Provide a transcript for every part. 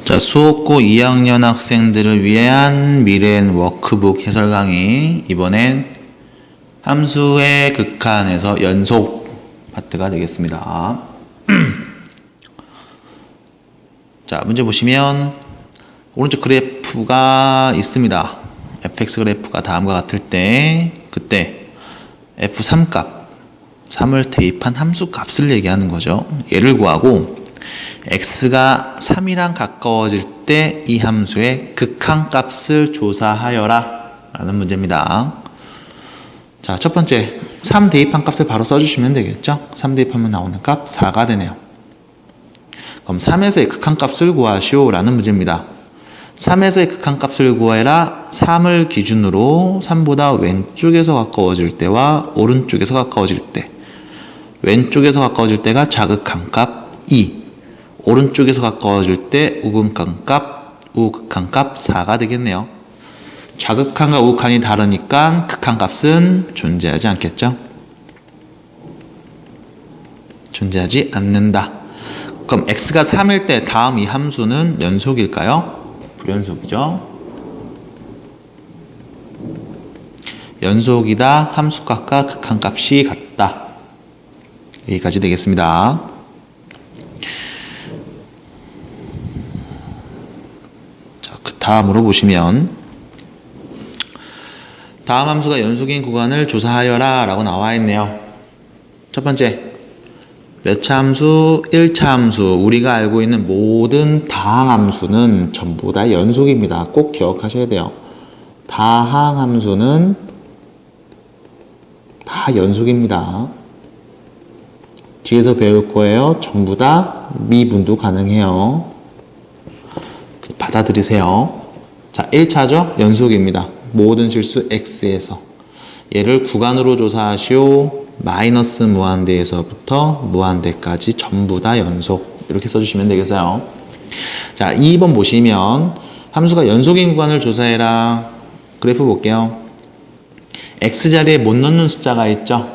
자, 수업고 2학년 학생들을 위한 미래엔 워크북 해설 강의. 이번엔 함수의 극한에서 연속 파트가 되겠습니다. 자, 문제 보시면 오른쪽 그래프가 있습니다. fx 그래프가 다음과 같을 때 그때 f3 값, 3을 대입한 함수 값을 얘기하는 거죠. 얘를 구하고 x가 3이랑 가까워질 때 이 함수의 극한값을 조사하여라 라는 문제입니다. 자, 첫 번째 3 대입한 값을 바로 써주시면 되겠죠. 3 대입하면 나오는 값 4가 되네요. 그럼 3에서의 극한값을 구하시오 라는 문제입니다. 3에서의 극한값을 구해라. 3을 기준으로 3보다 왼쪽에서 가까워질 때와 오른쪽에서 가까워질 때, 왼쪽에서 가까워질 때가 자극한값 2, 오른쪽에서 가까워질 때 우극한값 4가 되겠네요. 자극한과 우극한이 다르니까 극한값은 존재하지 않겠죠? 존재하지 않는다. 그럼 x가 3일 때 다음 이 함수는 연속일까요? 불연속이죠. 연속이다. 함수값과 극한값이 같다. 여기까지 되겠습니다. 자, 그 다음으로 보시면 다음 함수가 연속인 구간을 조사하여라 라고 나와 있네요. 첫 번째, 몇 차 함수? 1차 함수. 우리가 알고 있는 모든 다항함수는 전부 다 연속입니다. 꼭 기억하셔야 돼요. 다항함수는 다 연속입니다. 뒤에서 배울 거예요. 전부 다 미분도 가능해요. 받아들이세요. 자, 1차죠? 연속입니다. 모든 실수 x에서. 얘를 구간으로 조사하시오. 마이너스 무한대에서부터 무한대까지 전부 다 연속. 이렇게 써주시면 되겠어요. 자, 2번 보시면 함수가 연속인 구간을 조사해라. 그래프 볼게요. x자리에 못 넣는 숫자가 있죠.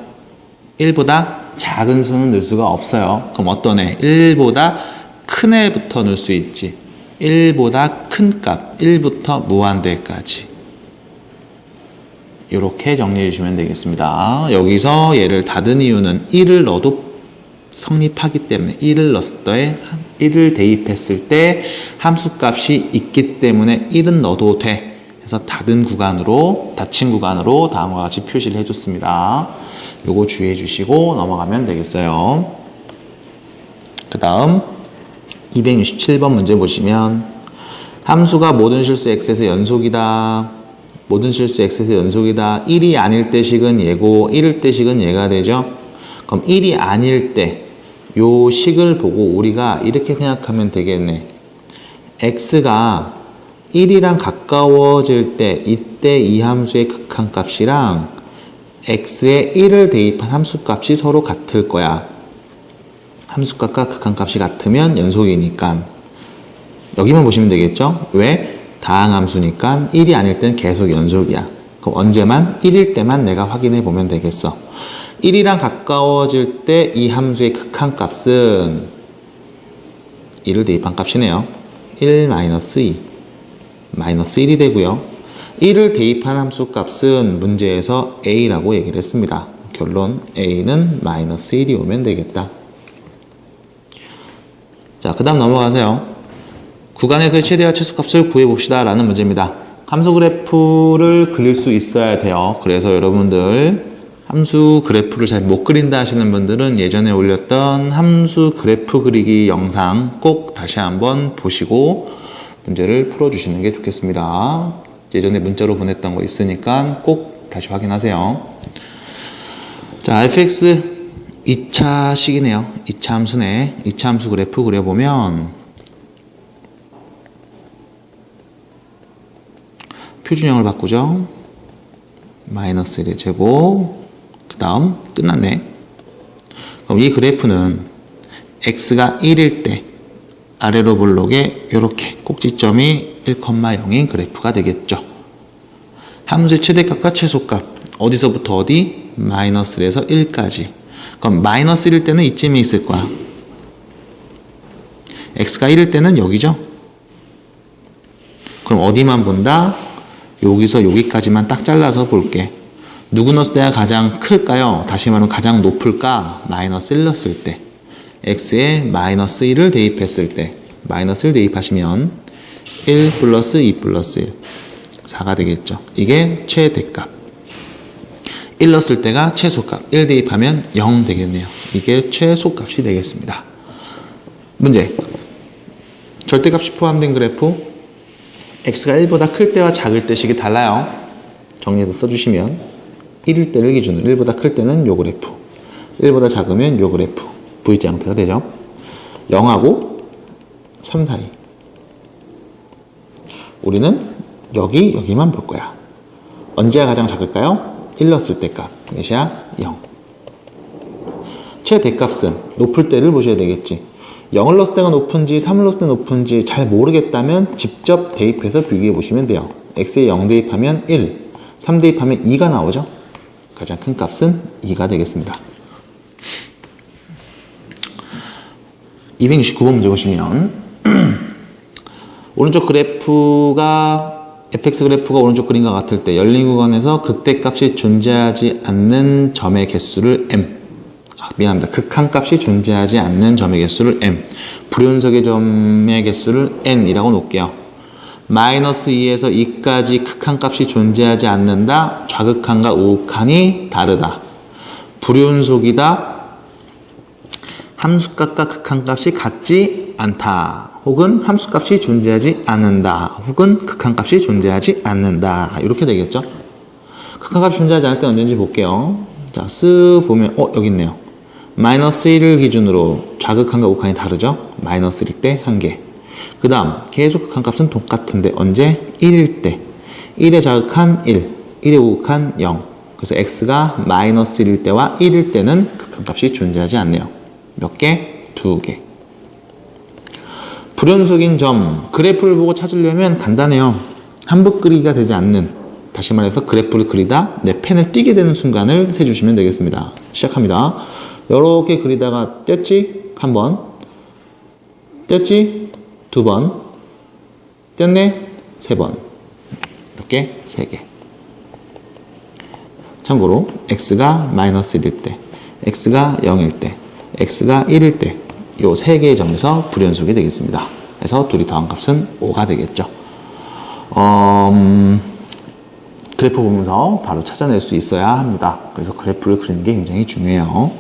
1보다 작은 수는 넣을 수가 없어요. 그럼 어떤 애? 1보다 큰 애부터 넣을 수 있지. 1보다 큰 값, 1부터 무한대까지. 이렇게 정리해 주시면 되겠습니다. 여기서 얘를 닫은 이유는 1을 넣어도 성립하기 때문에 1을 넣었을 때 1을 대입했을 때 함수값이 있기 때문에 1은 넣어도 돼. 그래서 닫힌 구간으로 다음과 같이 표시를 해줬습니다. 요거 주의해 주시고 넘어가면 되겠어요. 그 다음 267번 문제 보시면 함수가 모든 실수 x에서 연속이다. 모든 실수 x에서 연속이다. 1이 아닐 때 식은 얘고 1일 때 식은 얘가 되죠. 그럼 1이 아닐 때 요 식을 보고 우리가 이렇게 생각하면 되겠네. x가 1이랑 가까워질 때 이때 이 함수의 극한값이랑 x에 1을 대입한 함수값이 서로 같을 거야. 함수값과 극한값이 같으면 연속이니까 여기만 보시면 되겠죠? 왜? 다항함수니까 1이 아닐 땐 계속 연속이야. 그럼 언제만? 1일 때만 내가 확인해 보면 되겠어. 1이랑 가까워질 때 이 함수의 극한값은 1을 대입한 값이네요. 1 마이너스 2 마이너스 1이 되고요. 1을 대입한 함수값은 문제에서 a라고 얘기를 했습니다. 결론 a는 마이너스 1이 오면 되겠다. 자, 그 다음 넘어가세요. 구간에서의 최대와 최소값을 구해봅시다 라는 문제입니다. 함수 그래프를 그릴 수 있어야 돼요. 그래서 여러분들 함수 그래프를 잘 못 그린다 하시는 분들은 예전에 올렸던 함수 그래프 그리기 영상 꼭 다시 한번 보시고 문제를 풀어주시는 게 좋겠습니다. 예전에 문자로 보냈던 거 있으니까 꼭 다시 확인하세요. 자, fx 2차 식이네요. 2차 함수네. 2차 함수 그래프 그려보면 표준형을 바꾸죠. 마이너스 1의 제곱. 그 다음 끝났네. 그럼 이 그래프는 x가 1일 때 아래로 볼록에 이렇게 꼭지점이 1,0인 그래프가 되겠죠. 함수의 최대값과 최소값 어디서부터 어디? 마이너스 1에서 1까지. 그럼 마이너스 1일 때는 이쯤에 있을 거야. x가 1일 때는 여기죠. 그럼 어디만 본다? 여기서 여기까지만 딱 잘라서 볼게. 누구 넣었을 때가 가장 클까요? 다시 말하면 가장 높을까? 마이너스 1 넣었을 때. x에 마이너스 1을 대입했을 때. 마이너스 1 대입하시면 1 플러스 2 플러스 1. 4가 되겠죠. 이게 최대값. 1 넣었을 때가 최소값. 1 대입하면 0 되겠네요. 이게 최소값이 되겠습니다. 문제. 절대값이 포함된 그래프. x가 1보다 클 때와 작을 때 식이 달라요. 정리해서 써주시면 1일 때를 기준으로 1보다 클 때는 요 그래프, 1보다 작으면 요 그래프, V자 형태가 되죠. 0하고 3 사이. 우리는 여기만 볼 거야. 언제가 가장 작을까요? 1 넣었을 때 값. 몇이야? 0. 최대값은 높을 때를 보셔야 되겠지. 0을 넣었을 때가 높은지 3을 넣었을 때 높은지 잘 모르겠다면 직접 대입해서 비교해 보시면 돼요. x에 0 대입하면 1, 3 대입하면 2가 나오죠. 가장 큰 값은 2가 되겠습니다. 269번 문제 보시면 오른쪽 그래프가 fx 그래프가 오른쪽 그림과 같을 때 열린 구간에서 극대값이 존재하지 않는 점의 개수를 m, 미안합니다. 극한값이 존재하지 않는 점의 개수를 m, 불연속의 점의 개수를 n이라고 놓을게요. 마이너스 2에서 2까지 극한값이 존재하지 않는다. 좌극한과 우극한이 다르다. 불연속이다. 함수값과 극한값이 같지 않다. 혹은 함수값이 존재하지 않는다. 혹은 극한값이 존재하지 않는다. 이렇게 되겠죠. 극한값이 존재하지 않을 때 언제인지 볼게요. 자, 쓱 보면 여기 있네요. 마이너스 1을 기준으로 좌극한과 우극한이 다르죠. 마이너스 1일 때 1개. 그 다음 계속 극한값은 똑같은데 언제? 1일 때 1의 좌극한 1, 1의 우극한 0. 그래서 x가 마이너스 1일 때와 1일 때는 극한값이 존재하지 않네요. 몇 개? 2개. 불연속인 점, 그래프를 보고 찾으려면 간단해요. 한붓 그리기가 되지 않는, 다시 말해서 그래프를 그리다 내 펜을 띄게 되는 순간을 세주시면 되겠습니다. 시작합니다. 이렇게 그리다가 뗐지? 한 번, 뗐지? 2번, 뗐네? 3번. 이렇게 3개. 참고로 x가 마이너스 1일 때, x가 0일 때, x가 1일 때, 요 3개의 점에서 불연속이 되겠습니다. 그래서 둘이 더한 값은 5가 되겠죠. 그래프 보면서 바로 찾아낼 수 있어야 합니다. 그래서 그래프를 그리는 게 굉장히 중요해요.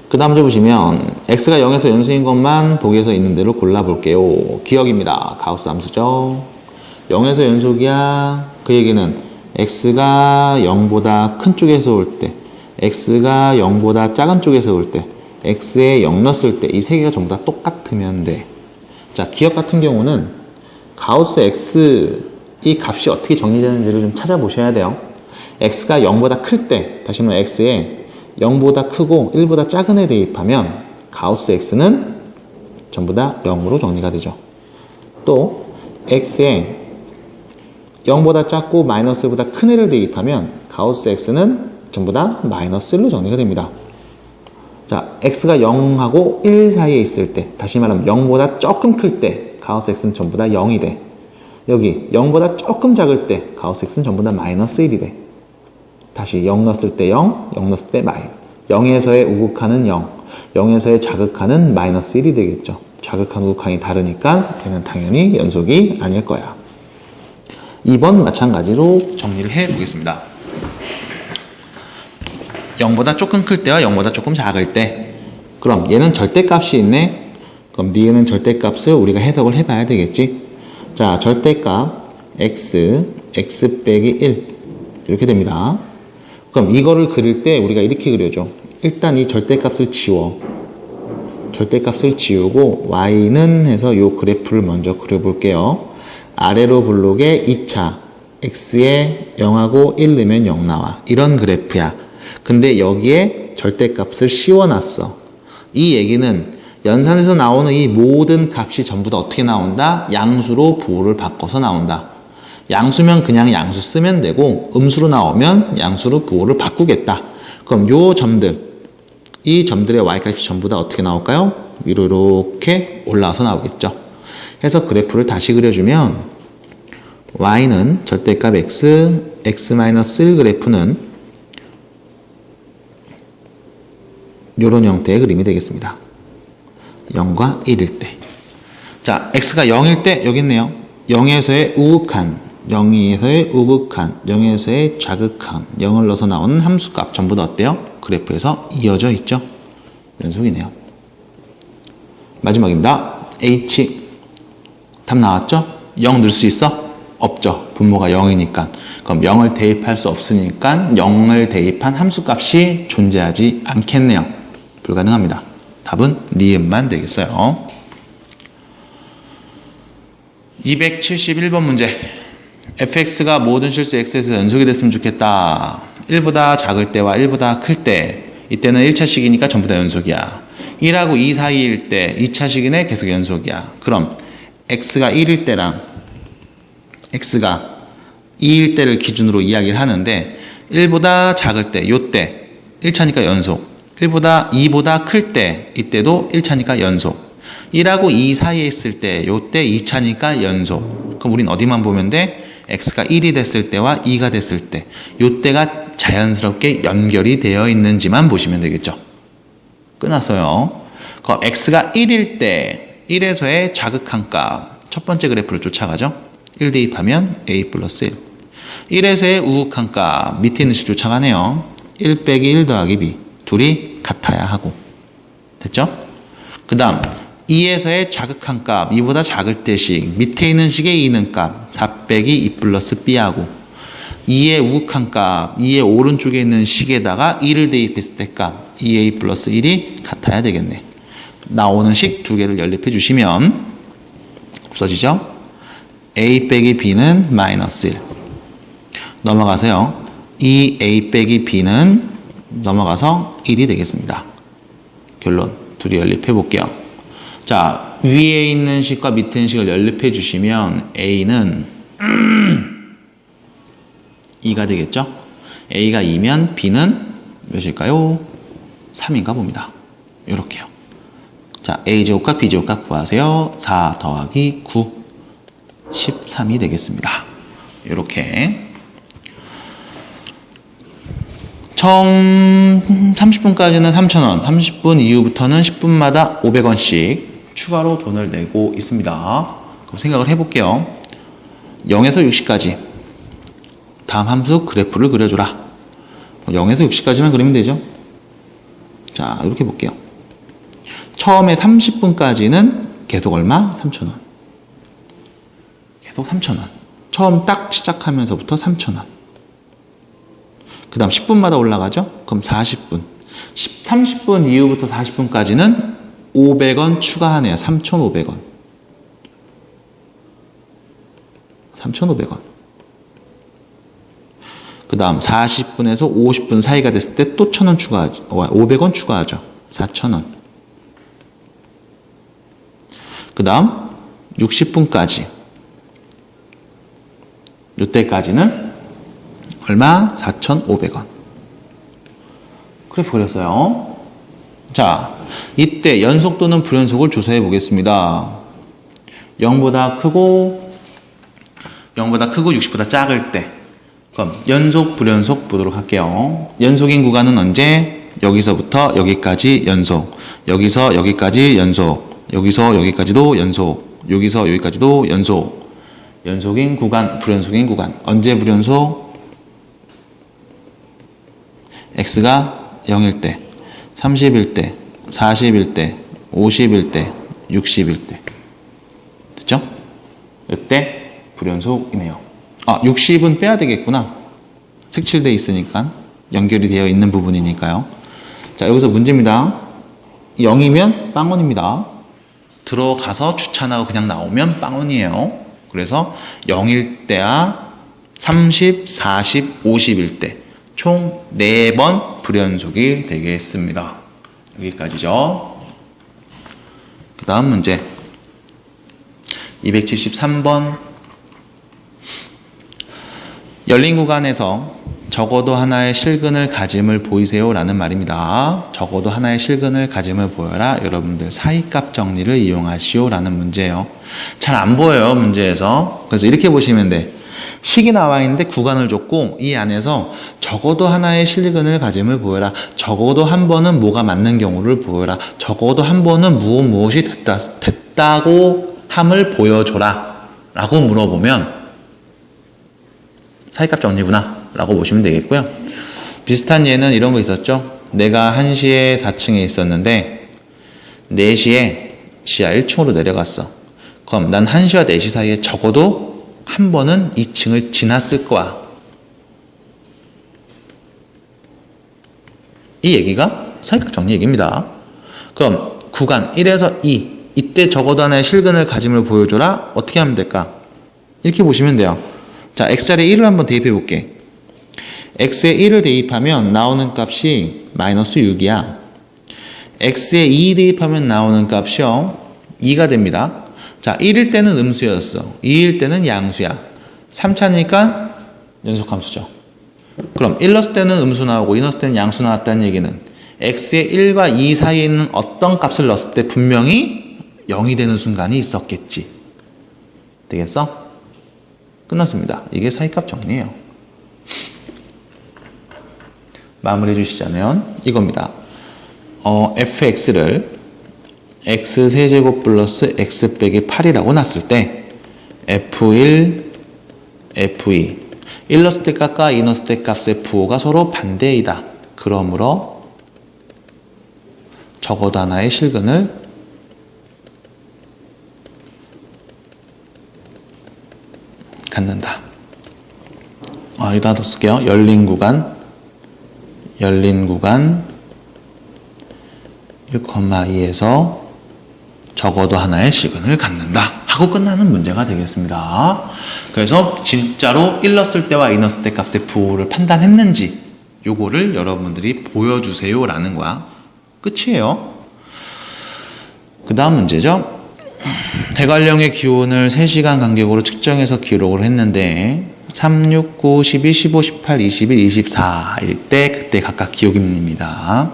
그 다음 문제 보시면 x가 0에서 연수인 것만 보기에서 있는 대로 골라볼게요. 기억입니다. 가우스 함수죠. 0에서 연속이야. 그 얘기는 x가 0보다 큰 쪽에서 올 때, x가 0보다 작은 쪽에서 올 때, x에 0 넣었을 때 이 세 개가 전부 다 똑같으면 돼. 자, 기억 같은 경우는 가우스 x 이 값이 어떻게 정리되는지를 좀 찾아보셔야 돼요. x가 0보다 클 때, 다시 말해 x에 0보다 크고 1보다 작은 애 대입하면 가우스 x는 전부 다 0으로 정리가 되죠. 또 x에 0보다 작고 마이너스 1보다 큰 애를 대입하면 가우스 x는 전부 다 마이너스 1로 정리가 됩니다. 자, x가 0하고 1 사이에 있을 때, 다시 말하면 0보다 조금 클 때 가우스 x는 전부 다 0이 돼. 여기 0보다 조금 작을 때 가우스 x는 전부 다 마이너스 1이 돼. 다시 0 넣었을 때 0, 0 넣었을 때 마이. 0에서의 우극한은 0, 0에서의 자극한은 마이너스 1이 되겠죠. 자극한 우극한이 다르니까 얘는 당연히 연속이 아닐 거야. 2번 마찬가지로 정리를 해 보겠습니다. 0보다 조금 클 때와 0보다 조금 작을 때. 그럼 얘는 절대값이 있네. 그럼 니은은 절대값을 우리가 해석을 해봐야 되겠지. 자, 절대값 x 빼기 1 이렇게 됩니다. 그럼 이거를 그릴 때 우리가 이렇게 그려줘. 일단 이 절대값을 지워. 절대값을 지우고 y는 해서 이 그래프를 먼저 그려볼게요. 아래로 블록에 2차 x에 0하고 1 넣으면 0 나와. 이런 그래프야. 근데 여기에 절대값을 씌워놨어. 이 얘기는 연산에서 나오는 이 모든 값이 전부 다 어떻게 나온다? 양수로 부호를 바꿔서 나온다. 양수면 그냥 양수 쓰면 되고 음수로 나오면 양수로 부호를 바꾸겠다. 그럼 요 점들, 이 점들의 y값이 전부 다 어떻게 나올까요? 위로 이렇게 올라와서 나오겠죠. 해서 그래프를 다시 그려주면 y는 절대값 x-1 그래프는 이런 형태의 그림이 되겠습니다. 0과 1일 때. 자, x가 0일 때 여기 있네요. 0에서의 우극한, 0에서의 우극한, 0에서의 좌극한, 0을 넣어서 나오는 함수값 전부 다 어때요? 그래프에서 이어져 있죠. 연속이네요. 마지막입니다. h. 답 나왔죠? 0 넣을 수 있어? 없죠. 분모가 0이니까. 그럼 0을 대입할 수 없으니까 0을 대입한 함수값이 존재하지 않겠네요. 불가능합니다. 답은 니은만 되겠어요. 271번 문제. fx가 모든 실수 x에서 연속이 됐으면 좋겠다. 1보다 작을 때와 1보다 클 때. 이때는 1차식이니까 전부 다 연속이야. 1하고 2 사이일 때 2차식이네 계속 연속이야. 그럼 x가 1일 때랑 x가 2일 때를 기준으로 이야기를 하는데 1보다 작을 때, 요때 1차니까 연속. 2보다 클 때, 이때도 1차니까 연속. 1하고 2 사이에 있을 때, 요때 2차니까 연속. 그럼 우린 어디만 보면 돼? x가 1이 됐을 때와 2가 됐을 때, 요때가 자연스럽게 연결이 되어 있는지만 보시면 되겠죠. 끝났어요. 그럼 x가 1일 때, 1에서의 자극한 값, 첫 번째 그래프를 쫓아가죠. 1 대입하면 a 플러스 1. 1에서의 우극한 값, 밑에 있는 식 쫓아가네요. 1 빼기 1 더하기 b. 둘이 같아야 하고. 됐죠? 그 다음 2에서의 자극한 값, 2보다 작을 때식, 밑에 있는 식의 2는 값, 4 빼기 2 플러스 b하고 2의 우극한 값, 2의 오른쪽에 있는 식에다가 2를 대입했을 때 값, 2a 플러스 1이 같아야 되겠네. 나오는 식 두 개를 연립해 주시면 없어지죠? a 빼기 b는 마이너스 1. 넘어가세요. 2a 빼기 b는 넘어가서 1이 되겠습니다. 결론. 둘이 연립해 볼게요. 자, 위에 있는 식과 밑에 있는 식을 연립해 주시면 a는 2가 되겠죠? a가 2면 b는 몇일까요? 3인가 봅니다. 이렇게요. 자, a제곱과 b제곱값 구하세요. 4 더하기 9, 13이 되겠습니다. 이렇게. 처음 30분까지는 3,000원, 30분 이후부터는 10분마다 500원씩 추가로 돈을 내고 있습니다. 그럼 생각을 해볼게요. 0에서 60까지 다음 함수 그래프를 그려줘라. 0에서 60까지만 그리면 되죠. 자, 이렇게 볼게요. 처음에 30분까지는 계속 얼마? 3,000원. 계속 3,000원. 처음 딱 시작하면서부터 3,000원. 그 다음 10분마다 올라가죠? 그럼 40분. 30분 이후부터 40분까지는 500원 추가하네요. 3,500원. 3,500원. 그 다음 40분에서 50분 사이가 됐을 때 또 1,000원 추가하죠. 500원 추가하죠. 4,000원. 그 다음 60분까지. 이때까지는 얼마? 4,500원. 그래프 그렸어요. 자, 이때 연속 또는 불연속을 조사해 보겠습니다. 0보다 크고 60보다 작을 때. 그럼 연속, 불연속 보도록 할게요. 연속인 구간은 언제? 여기서부터 여기까지 연속. 여기서 여기까지 연속. 여기서 여기까지도 연속. 여기서 여기까지도 연속. 연속인 구간, 불연속인 구간. 언제 불연속? x가 0일 때, 30일 때, 40일 때, 50일 때, 60일 때. 됐죠? 이때 불연속이네요. 아, 60은 빼야 되겠구나. 색칠되어 있으니까. 연결이 되어 있는 부분이니까요. 자, 여기서 문제입니다. 0이면 빵원입니다. 들어가서 주차나고 그냥 나오면 빵원이에요. 그래서 0일 때와 30, 40, 50일 때 총 4번 불연속이 되겠습니다. 여기까지죠. 그 다음 문제 273번 열린 구간에서 적어도 하나의 실근을 가짐을 보이세요 라는 말입니다. 적어도 하나의 실근을 가짐을 보여라. 여러분들 사이값 정리를 이용하시오 라는 문제예요. 잘 안 보여요 문제에서. 그래서 이렇게 보시면 돼. 식이 나와 있는데 구간을 줬고 이 안에서 적어도 하나의 실근을 가짐을 보여라. 적어도 한 번은 뭐가 맞는 경우를 보여라. 적어도 한 번은 무엇이 됐다고 함을 보여줘라 라고 물어보면 사이값 정리구나 라고 보시면 되겠고요. 비슷한 예는 이런 거 있었죠. 내가 1시에 4층에 있었는데 4시에 지하 1층으로 내려갔어. 그럼 난 1시와 4시 사이에 적어도 한 번은 2층을 지났을 거야. 이 얘기가 사이값 정리 얘기입니다. 그럼 구간 1에서 2 이때 적어도 하나의 실근을 가짐을 보여줘라. 어떻게 하면 될까? 이렇게 보시면 돼요. 자, x자리에 1을 한번 대입해 볼게. x에 1을 대입하면 나오는 값이 마이너스 6이야. x에 2 대입하면 나오는 값이요 2가 됩니다. 자, 1일 때는 음수였어. 2일 때는 양수야. 3차니까 연속함수죠. 그럼 1 넣었을 때는 음수 나오고 2 넣었을 때는 양수 나왔다는 얘기는 x의 1과 2 사이에 있는 어떤 값을 넣었을 때 분명히 0이 되는 순간이 있었겠지. 되겠어? 끝났습니다. 이게 사이값 정리예요. 마무리해 주시자면 이겁니다. fx를 x세제곱 플러스 x 빼기 8이라고 놨을 때 f1, f2 1 넣었을 때 값과 2 넣었을 때 값의 부호가 서로 반대이다. 그러므로 적어도 하나의 실근을 갖는다. 여기다 더 쓸게요. 열린 구간 1,2에서 적어도 하나의 실근을 갖는다 하고 끝나는 문제가 되겠습니다. 그래서 진짜로 1 넣었을 때와 2 넣었을 때 값의 부호를 판단했는지 요거를 여러분들이 보여주세요 라는 거야. 끝이에요. 그 다음 문제죠. 대관령의 기온을 3시간 간격으로 측정해서 기록을 했는데 3, 6, 9, 12, 15, 18, 21, 24일 때 그때 각각 기록입니다.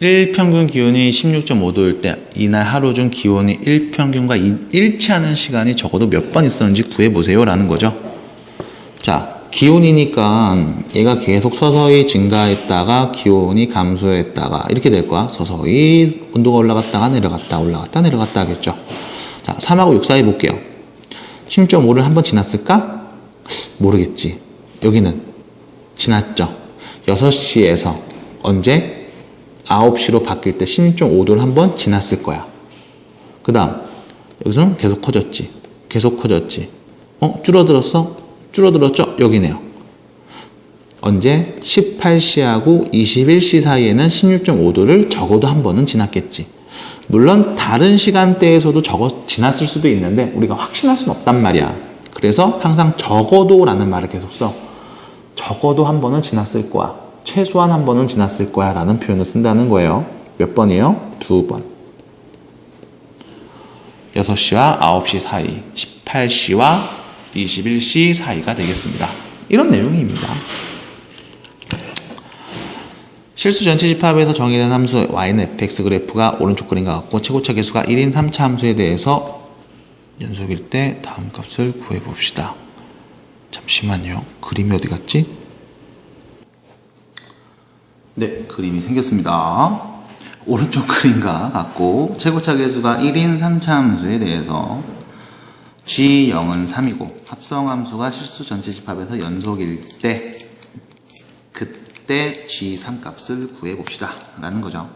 1평균 기온이 16.5도일 때 이날 하루 중 기온이 1평균과 일치하는 시간이 적어도 몇 번 있었는지 구해보세요 라는 거죠. 자, 기온이니까 얘가 계속 서서히 증가했다가 기온이 감소했다가 이렇게 될 거야. 서서히 온도가 올라갔다가 내려갔다 올라갔다 내려갔다 하겠죠. 자, 3하고 6 사이 볼게요. 16.5를 한번 지났을까? 모르겠지. 여기는 지났죠. 6시에서 언제? 9시로 바뀔 때 16.5도를 한번 지났을 거야. 그 다음 여기서는 계속 커졌지. 계속 커졌지. 줄어들었어? 줄어들었죠? 여기네요. 언제? 18시하고 21시 사이에는 16.5도를 적어도 한 번은 지났겠지. 물론 다른 시간대에서도 지났을 수도 있는데 우리가 확신할 수는 없단 말이야. 그래서 항상 적어도 라는 말을 계속 써. 적어도 한 번은 지났을 거야. 최소한 한 번은 지났을 거야 라는 표현을 쓴다는 거예요. 몇 번이에요? 2번. 6시와 9시 사이, 18시와 21시 사이가 되겠습니다. 이런 내용입니다. 실수 전체 집합에서 정의된 함수 y는 fx 그래프가 오른쪽 그림과 같고 최고차 계수가 1인 3차 함수에 대해서 연속일 때 다음 값을 구해봅시다. 잠시만요. 그림이 어디 갔지? 네, 그림이 생겼습니다. 오른쪽 그림과 같고 최고차 계수가 1인 3차 함수에 대해서 G0은 3이고 합성함수가 실수 전체 집합에서 연속일 때 그때 G3 값을 구해봅시다 라는 거죠.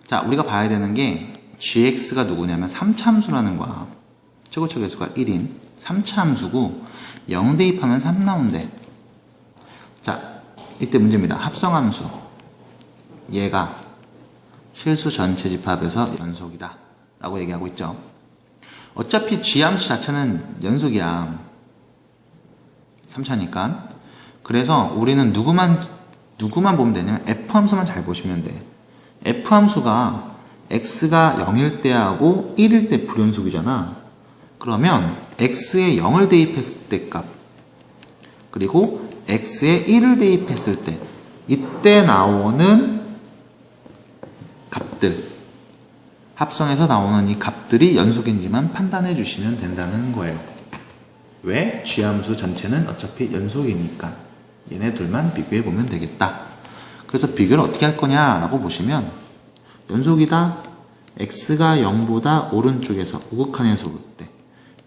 자, 우리가 봐야 되는 게 GX가 누구냐면 3차 함수라는 거야. 최고차 계수가 1인 3차 함수고 0 대입하면 3 나온대. 자, 이때 문제입니다. 합성함수 얘가 실수 전체 집합에서 연속이다 라고 얘기하고 있죠. 어차피 G함수 자체는 연속이야. 3차니까. 그래서 우리는 누구만 보면 되냐면 F함수만 잘 보시면 돼. F함수가 X가 0일 때하고 1일 때 불연속이잖아. 그러면 X에 0을 대입했을 때 값 그리고 x에 1을 대입했을 때 이때 나오는 값들, 합성해서 나오는 이 값들이 연속인지만 판단해 주시면 된다는 거예요. 왜? G함수 전체는 어차피 연속이니까 얘네 둘만 비교해 보면 되겠다. 그래서 비교를 어떻게 할 거냐라고 보시면, 연속이다, x가 0보다 오른쪽에서 우극한에서 올 때,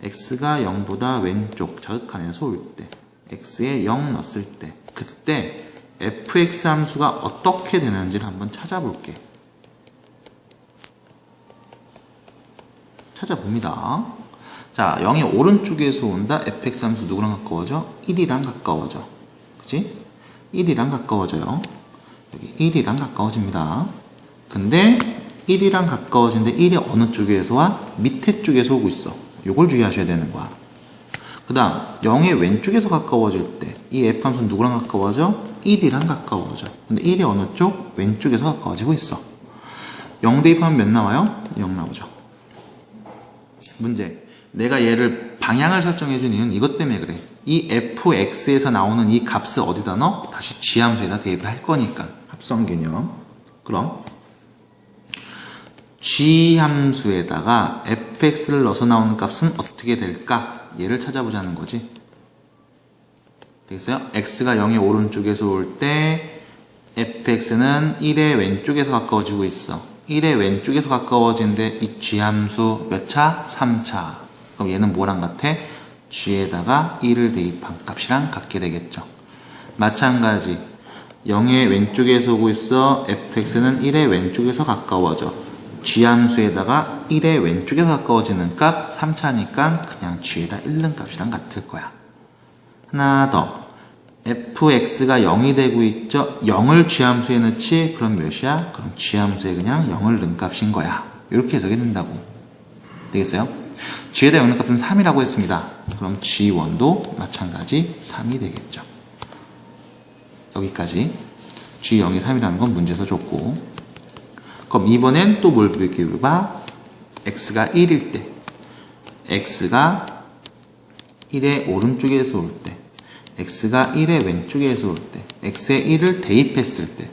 x가 0보다 왼쪽 자극한에서 올 때, x에 0 넣었을 때, 그때 fx 함수가 어떻게 되는지를 한번 찾아볼게. 찾아봅니다. 자, 0이 오른쪽에서 온다. fx 함수 누구랑 가까워져? 1이랑 가까워져. 그치? 1이랑 가까워져요. 여기 1이랑 가까워집니다. 근데 1이랑 가까워지는데 1이 어느 쪽에서 와? 밑에 쪽에서 오고 있어. 요걸 주의하셔야 되는 거야. 그 다음 0의 왼쪽에서 가까워질 때 이 f 함수는 누구랑 가까워져? 1이랑 가까워져. 근데 1이 어느 쪽? 왼쪽에서 가까워지고 있어. 0 대입하면 몇 나와요? 0 나오죠. 문제. 내가 얘를 방향을 설정해 준 이유는 이것 때문에 그래. 이 fx에서 나오는 이 값을 어디다 넣어? 다시 g함수에다 대입을 할 거니까. 합성 개념. 그럼 g함수에다가 fx를 넣어서 나오는 값은 어떻게 될까? 얘를 찾아보자는 거지. 되겠어요? x가 0의 오른쪽에서 올 때 fx는 1의 왼쪽에서 가까워지고 있어. 1의 왼쪽에서 가까워지는데 이 g함수 몇 차? 3차. 그럼 얘는 뭐랑 같아? g에다가 1을 대입한 값이랑 같게 되겠죠. 마찬가지 0의 왼쪽에서 오고 있어. fx는 1의 왼쪽에서 가까워져. g함수에다가 1의 왼쪽에서 가까워지는 값 3차니까 그냥 g에다 1 넣은 값이랑 같을 거야. 하나 더. fx가 0이 되고 있죠. 0을 g함수에 넣지. 그럼 몇이야? 그럼 g함수에 그냥 0을 넣은 값인 거야. 이렇게 해석이 된다고. 되겠어요? g에다 0 넣은 값은 3이라고 했습니다. 그럼 g1도 마찬가지 3이 되겠죠. 여기까지. g0이 3이라는 건 문제에서 줬고, 그럼 이번엔 또 뭘 비교해봐? x가 1일 때, x가 1의 오른쪽에서 올 때, x가 1의 왼쪽에서 올 때, x에 1을 대입했을 때,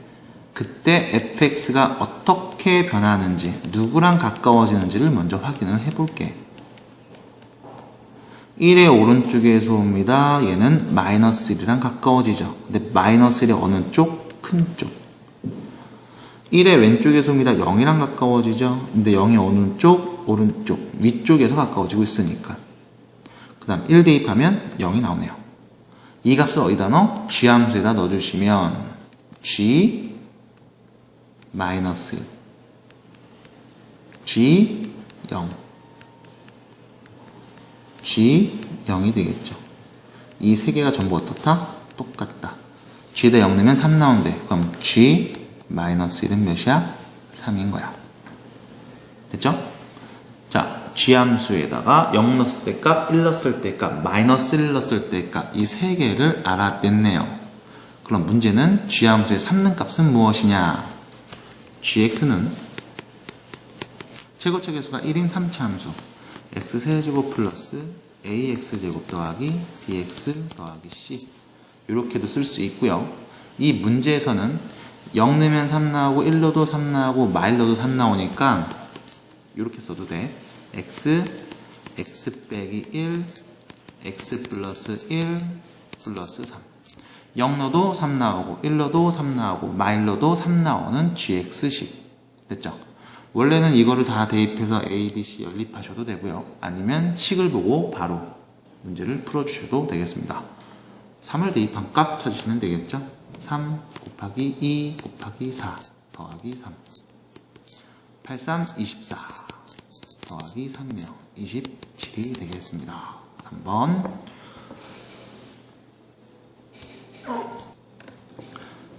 그때 fx가 어떻게 변하는지, 누구랑 가까워지는지를 먼저 확인을 해볼게. 1의 오른쪽에서 옵니다. 얘는 마이너스 1이랑 가까워지죠. 근데 마이너스 1의 어느 쪽? 큰 쪽. 1의 왼쪽에서 옵니다. 0이랑 가까워지죠. 근데 0이 어느 쪽? 오른쪽, 위쪽에서 가까워지고 있으니까. 그 다음 1 대입하면 0이 나오네요. 이 값을 어디다 넣어? g함수에다 넣어주시면 g 마이너스 1, g 0, g 0이 되겠죠. 이 세 개가 전부 어떻다? 똑같다. g에다 0 넣으면 3 나온대. 그럼 g 마이너스 1은 몇이야? 3인 거야. 됐죠? 자, g함수에다가 0 넣었을 때 값, 1 넣었을 때 값, 마이너스 1 넣었을 때 값, 이 세 개를 알아냈네요. 그럼 문제는 g함수의 3는 값은 무엇이냐? gx는 최고차 계수가 1인 3차 함수 x세제곱 플러스 ax제곱 더하기 bx 더하기 c, 이렇게도 쓸 수 있고요. 이 문제에서는 0 넣으면 3 나오고 1 넣어도 3 나오고 마일 넣어도 3 나오니까 이렇게 써도 돼. x 빼기 1 x 플러스 1 플러스 3. 0 넣어도 3 나오고 1 넣어도 3 나오고 마일 넣어도 3 나오는 gx식. 됐죠? 원래는 이거를 다 대입해서 a, b, c 연립하셔도 되고요. 아니면 식을 보고 바로 문제를 풀어주셔도 되겠습니다. 3을 대입한 값 찾으시면 되겠죠? 3 곱하기 2 곱하기 4 더하기 3. 83, 24 더하기 3이네요. 27이 되겠습니다. 3번.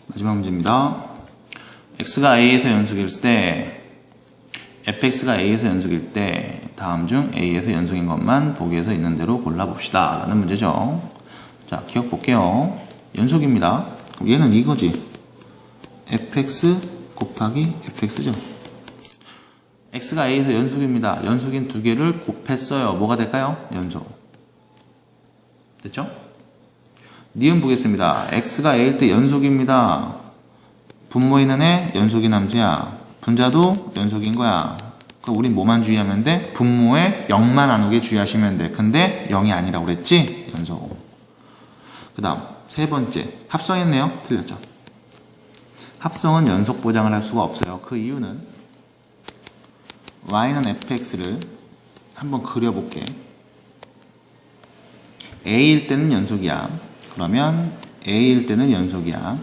마지막 문제입니다. x가 a에서 연속일 때, fx가 a에서 연속일 때 다음 중 a에서 연속인 것만 보기에서 있는 대로 골라봅시다 라는 문제죠. 자, 기억 볼게요. 연속입니다. 그럼 얘는 이거지. fx 곱하기 fx죠. x가 a에서 연속입니다. 연속인 두 개를 곱했어요. 뭐가 될까요? 연속. 됐죠? 니은 보겠습니다. x가 a일 때 연속입니다. 분모에 애 연속인 함수야. 분자도 연속인 거야. 그럼 우린 뭐만 주의하면 돼? 분모에 0만 안 오게 주의하시면 돼. 근데 0이 아니라고 그랬지? 연속. 그 다음 세 번째 합성했네요. 틀렸죠? 합성은 연속 보장을 할 수가 없어요. 그 이유는 y는 fx를 한번 그려볼게. a일 때는 연속이야. 그러면 a일 때는 연속이야.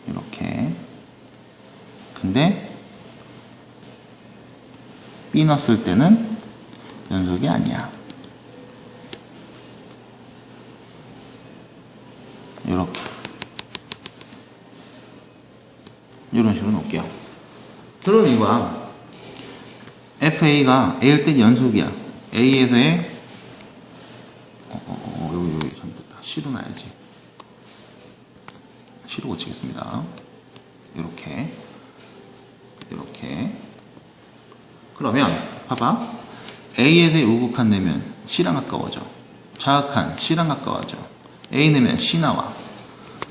이렇게. 근데 b 넣었을 때는 연속이 아니야. 이렇게. 이런 식으로 놓을게요. 그러니까 FA가 A일 때 연속이야. A에서의 여기 잘못됐다. C로 놔야지. C로 고치겠습니다. 이렇게 그러면 봐봐. A에서의 우극한 내면 C랑 가까워져. 자극한 C랑 가까워져. A 내면 C 나와.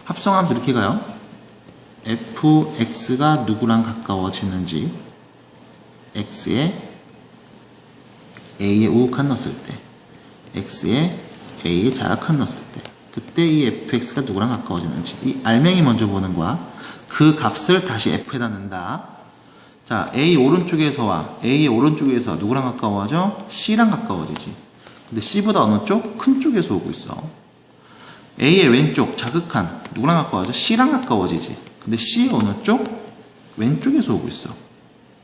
합성하면서 이렇게 가요. fx가 누구랑 가까워지는지 x에 a에 우극한 넣었을 때 x에 a에 자극한 넣었을 때 그때 이 fx가 누구랑 가까워지는지 이 알맹이 먼저 보는 거야. 그 값을 다시 f에다 넣는다. 자, a 오른쪽에서와 a의 오른쪽에서 누구랑 가까워져? c랑 가까워지지. 근데 c보다 어느 쪽? 큰 쪽에서 오고 있어. a의 왼쪽 자극한 누구랑 가까워져? c랑 가까워지지. 근데 C 어느 쪽? 왼쪽에서 오고 있어.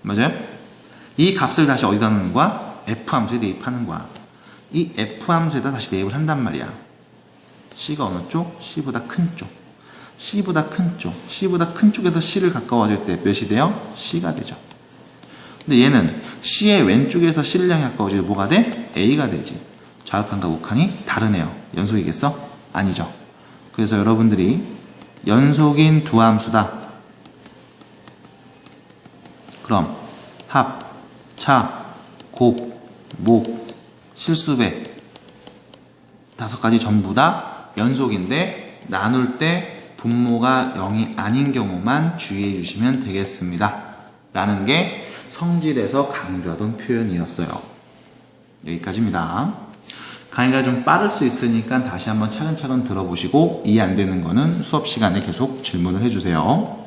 맞아요? 이 값을 다시 어디다 넣는 거야? F 함수에 대입하는 거야. 이 F 함수에다 다시 대입을 한단 말이야. C가 어느 쪽? C보다 큰 쪽. C보다 큰 쪽. C보다 큰 쪽에서 C를 가까워질 때 몇이 돼요? C가 되죠. 근데 얘는 C의 왼쪽에서 C를 향해 가까워질 때 뭐가 돼? A가 되지. 자극한과 우극한이 다르네요. 연속이겠어? 아니죠. 그래서 여러분들이 연속인 두 함수다. 그럼 합, 차, 곱, 목, 실수배 5가지 전부 다 연속인데 나눌 때 분모가 0이 아닌 경우만 주의해 주시면 되겠습니다. 라는 게 성질에서 강조하던 표현이었어요. 여기까지입니다. 강의가 좀 빠를 수 있으니까 다시 한번 차근차근 들어보시고 이해 안 되는 거는 수업 시간에 계속 질문을 해주세요.